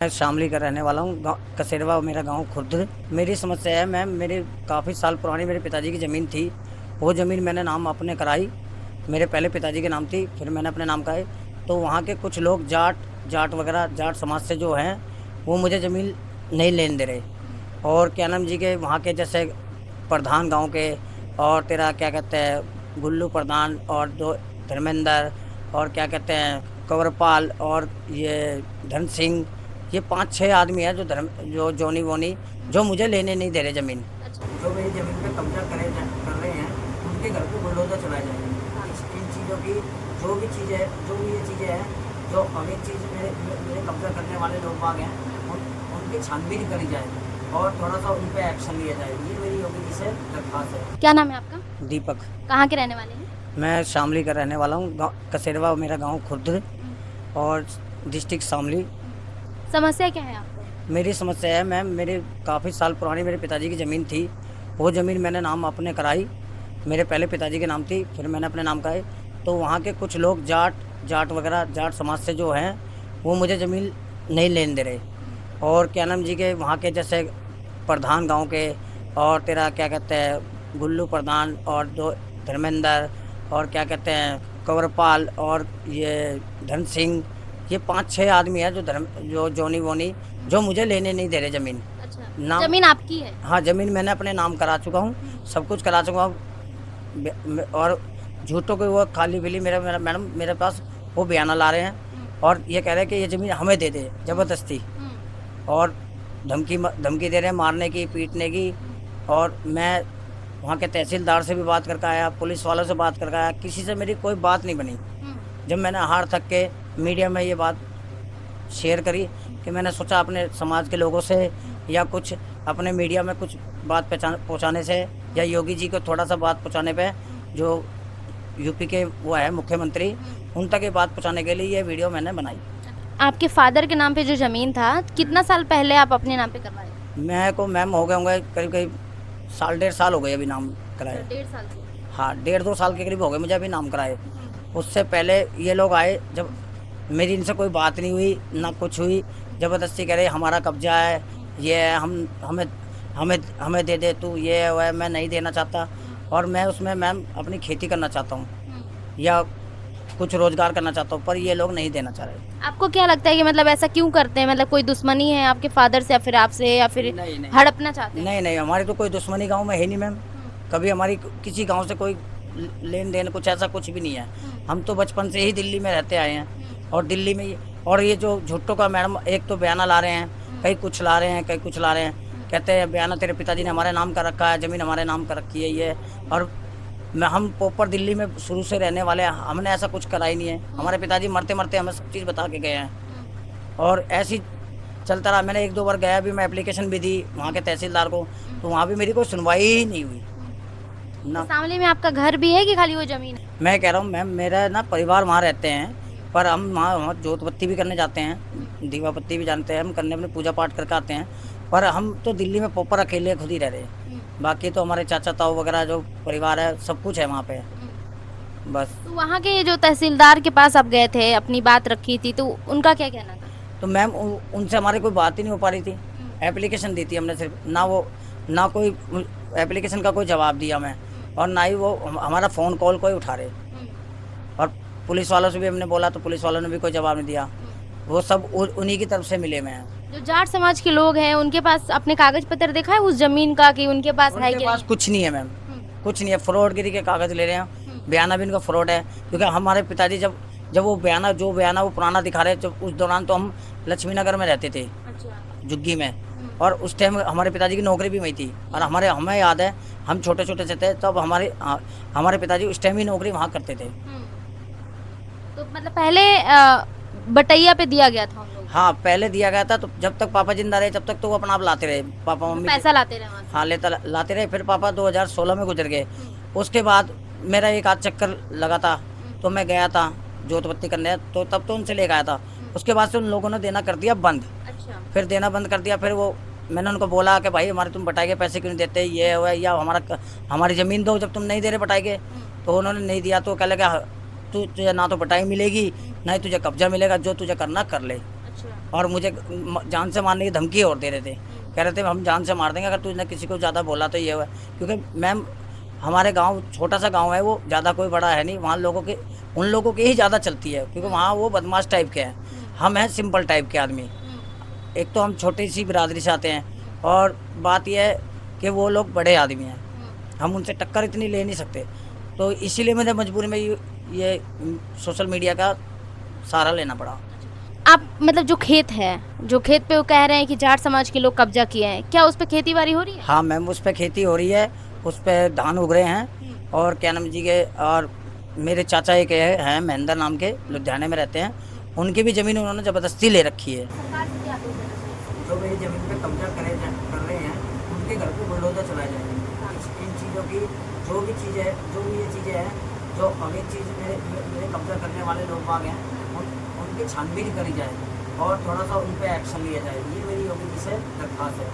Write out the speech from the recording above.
मैं शामली का रहने वाला हूँ। कसेरवा मेरा गांव खुर्द। मेरी समस्या है मैम, मेरे काफ़ी साल पुरानी मेरे पिताजी की ज़मीन थी। वो ज़मीन मैंने नाम अपने कराई। मेरे पहले पिताजी के नाम थी, फिर मैंने अपने नाम कराई। तो वहाँ के कुछ लोग जाट वगैरह, जाट समाज से जो हैं, वो मुझे ज़मीन नहीं लेने दे रहे। और क्या नाम जी के वहाँ के जैसे प्रधान गांव के, और तेरा क्या कहते हैं गुल्लू प्रधान, और दो धर्मेंद्र, और क्या कहते हैं कंवरपाल, और ये धन सिंह, ये 5-6 आदमी है जो जोनी वोनी जो मुझे लेने नहीं दे रहे ज़मीन। जो मेरी ज़मीन पे कब्जा कर रहे हैं, उनके घर पे बुलडोजर चलाए जाएंगे। इन चीज़ों की जो भी चीज़ें जो भी ये चीज़ें हैं, जो अवैध चीज़ मेरे मेरे कब्जा करने वाले लोग बाग हैं, उनकी छानबीन करी जाए और थोड़ा सा उन पर एक्शन लिया जाए। ये मेरी योगी जी से दरख्वास्त है। क्या नाम है आपका? दीपक। कहाँ के रहने वाले हैं? मैं शामली का रहने वाला हूँ। कसेरवा मेरा गांव खुर्द और डिस्ट्रिक्ट शामली। समस्या क्या है आपको? मेरी समस्या है मैम, मेरे काफ़ी साल पुरानी मेरे पिताजी की ज़मीन थी। वो ज़मीन मैंने नाम अपने कराई। मेरे पहले पिताजी के नाम थी, फिर मैंने अपने नाम कराई। तो वहाँ के कुछ लोग जाट वगैरह, जाट समाज से जो हैं, वो मुझे ज़मीन नहीं लेने दे रहे। और क्या नाम जी के वहाँ के जैसे प्रधान गांव के, और तेरा क्या कहते हैं गुल्लू प्रधान, और दो धर्मेंद्र, और क्या कहते हैं कंवरपाल, और ये धन सिंह, ये 5-6 आदमी है जो जोनी वोनी जो मुझे लेने नहीं दे रहे ज़मीन। अच्छा, ज़मीन आपकी है? हाँ, ज़मीन मैंने अपने नाम करा चुका हूँ, सब कुछ करा चुका हूँ। और झूठों के वो खाली बिली मैडम मेरे पास वो बयाना ला रहे हैं और ये कह रहे हैं कि ये ज़मीन हमें दे दे ज़बरदस्ती, और धमकी दे रहे हैं मारने की, पीटने की। और मैं वहाँ के तहसीलदार से भी बात करके आया, पुलिस वालों से बात करके आया, किसी से मेरी कोई बात नहीं बनी। जब मैंने हार थक के मीडिया में ये बात शेयर करी कि मैंने सोचा अपने समाज के लोगों से या कुछ अपने मीडिया में कुछ बात पहुँचाने से, या योगी जी को थोड़ा सा बात पहुँचाने पे, जो यूपी के वो है मुख्यमंत्री, उन तक ये बात पहुँचाने के लिए ये वीडियो मैंने बनाई। आपके फादर के नाम पे जो ज़मीन था, कितना साल पहले आप अपने नाम पे करवाए? मैं को मैम हो गए होंगे करीब 1.5 साल हो गए अभी नाम कराए। 1.5 साल से? हाँ, 1.5-2 साल के करीब हो गए मुझे अभी नाम कराए। उससे पहले ये लोग आए, जब मेरी इनसे कोई बात नहीं हुई ना कुछ हुई, ज़बरदस्ती कह रहे हमारा कब्जा है, ये है, हमें दे दे तू, ये है, मैं नहीं देना चाहता। और मैं उसमें मैम अपनी खेती करना चाहता हूँ या कुछ रोज़गार करना चाहता हूँ, पर ये लोग नहीं देना चाह रहे। आपको क्या लगता है कि मतलब ऐसा क्यों करते हैं? मतलब कोई दुश्मनी है आपके फादर से, या फिर आपसे, या फिर नहीं। हड़पना चाहते हैं? नहीं, हमारी तो कोई दुश्मनी गाँव में है नहीं मैम। कभी हमारी किसी गाँव से कोई लेन देन कुछ ऐसा कुछ भी नहीं है। हम तो बचपन से ही दिल्ली में रहते आए हैं, और दिल्ली में और ये जो झुट्टो का मैडम एक तो बयाना ला रहे हैं, कहीं कुछ ला रहे हैं, कहीं कुछ ला रहे हैं। कहते हैं बयाना तेरे पिताजी ने हमारे नाम कर रखा है, ज़मीन हमारे नाम कर रखी है ये। और हम प्रॉपर दिल्ली में शुरू से रहने वाले हैं, हमने ऐसा कुछ करा ही नहीं है। हमारे पिताजी मरते मरते हमें सब चीज़ बता के गए हैं, और ऐसी चलता रहा। मैंने 1-2 बार गया भी, मैं एप्लीकेशन भी दी वहाँ के तहसीलदार को, तो वहाँ भी मेरी कोई सुनवाई ही नहीं हुई ना। शामली में आपका घर भी है कि खाली वो ज़मीन है? मैं कह रहा हूँ मैम, मेरा ना परिवार वहाँ रहते हैं, पर हम वहाँ जोत बत्ती भी करने जाते हैं, दीवा बत्ती भी जानते हैं हम करने, अपने पूजा पाठ करके आते हैं। पर हम तो दिल्ली में प्रॉपर अकेले खुद ही रह रहे हैं। बाकी तो हमारे चाचा ताऊ वगैरह जो परिवार है, सब कुछ है वहाँ पे बस। तो वहाँ के जो तहसीलदार के पास आप गए थे, अपनी बात रखी थी, तो उनका क्या कहना था? तो मैम उनसे हमारी कोई बात ही नहीं हो पा रही थी। एप्लीकेशन दी थी हमने सिर्फ, ना कोई एप्लीकेशन का कोई जवाब दिया मैं, और ना ही वो हमारा फ़ोन कॉल कोई उठा रहे। और पुलिस वालों से भी हमने बोला, तो पुलिस वालों ने भी कोई जवाब नहीं दिया। वो सब उन्हीं की तरफ से मिले में हैं। जो जाट समाज के लोग हैं, उनके पास अपने कागज पत्र देखा है उस जमीन का कि उनके पास है कि उनके पास नहीं? कुछ नहीं है मैम, कुछ नहीं है। फ्रॉडगिरी के कागज़ ले रहे हैं, बयाना भी इनका फ्रॉड है। क्योंकि हमारे पिताजी जब वो बयाना वो पुराना दिखा रहे, जब उस दौरान तो हम लक्ष्मी नगर में रहते थे, झुग्गी में, और उस टाइम हमारे पिताजी की नौकरी भी वहीं थी। और हमें याद है, हम छोटे छोटे से थे तब हमारे पिताजी उस टाइम ही नौकरी वहाँ करते थे। तो मतलब पहले बटैया पे दिया गया था उन लोगों हाँ, पहले दिया गया था। तो जब तक पापा जिंदा रहे, जब तक तो वो अपना आप लाते रहे, पापा को? मम्मी पैसा लाते रहे वहाँ से? हाँ, लाते रहे। फिर पापा 2016 में गुजर गए। उसके बाद मेरा एक आध चक्कर लगा था, तो मैं गया था जोत बत्ती करने, तो तब तो उनसे लेकर आया था। उसके बाद से उन लोगों ने देना कर दिया बंद। अच्छा। फिर देना बंद कर दिया। फिर वो मैंने उनको बोला कि भाई हमारे तुम बटाई के पैसे क्यों नहीं देते, ये हुआ, या हमारी ज़मीन दो जब तुम नहीं दे रहे बटाई के। तो उन्होंने नहीं दिया। तो कह लगा तुझे ना तो बटाई मिलेगी, ना ही तुझे कब्जा मिलेगा, जो तुझे करना कर ले। अच्छा। और मुझे जान से मारने की धमकी और दे रहे थे, कह रहे थे हम जान से मार देंगे अगर तूने किसी को ज़्यादा बोला तो ये हुआ। क्योंकि मैम हमारे गांव छोटा सा गांव है, वो ज़्यादा कोई बड़ा है नहीं, वहाँ लोगों के उन लोगों की ही ज़्यादा चलती है, क्योंकि वहाँ वो बदमाश टाइप के हैं, हम हैं सिंपल टाइप के आदमी। एक तो हम छोटी सी बिरादरी से आते हैं, और बात यह है कि वो लोग बड़े आदमी हैं, हम उनसे टक्कर इतनी ले नहीं सकते। तो इसीलिए मुझे मजबूरी में ये सोशल मीडिया का सहारा लेना पड़ा। आप मतलब जो खेत पे वो कह रहे हैं कि जाट समाज के लोग कब्जा किए हैं, क्या उस पे खेती बाड़ी हो रही है? हाँ मैम, उस पर खेती हो रही है, उस पर धान उग रहे हैं। और क्या नाम जी के, और मेरे चाचा एक हैं महेंद्र नाम के, लुधियाने में रहते हैं, उनकी भी ज़मीन उन्होंने ज़बरदस्ती ले रखी है। जो मेरी ज़मीन पे कब्जा कर रहे हैं, उनके घर पे बुलडोजर चलाए जाएंगे। इन चीज़ों की जो भी चीज़ें हैं, जो अमीर चीज़ मेरे कब्जा करने वाले लोग बाग हैं, उनकी छानबीन करी जाए और थोड़ा सा उन पर एक्शन लिया जाए। ये मेरी योगी जी से दरख्वास्त है।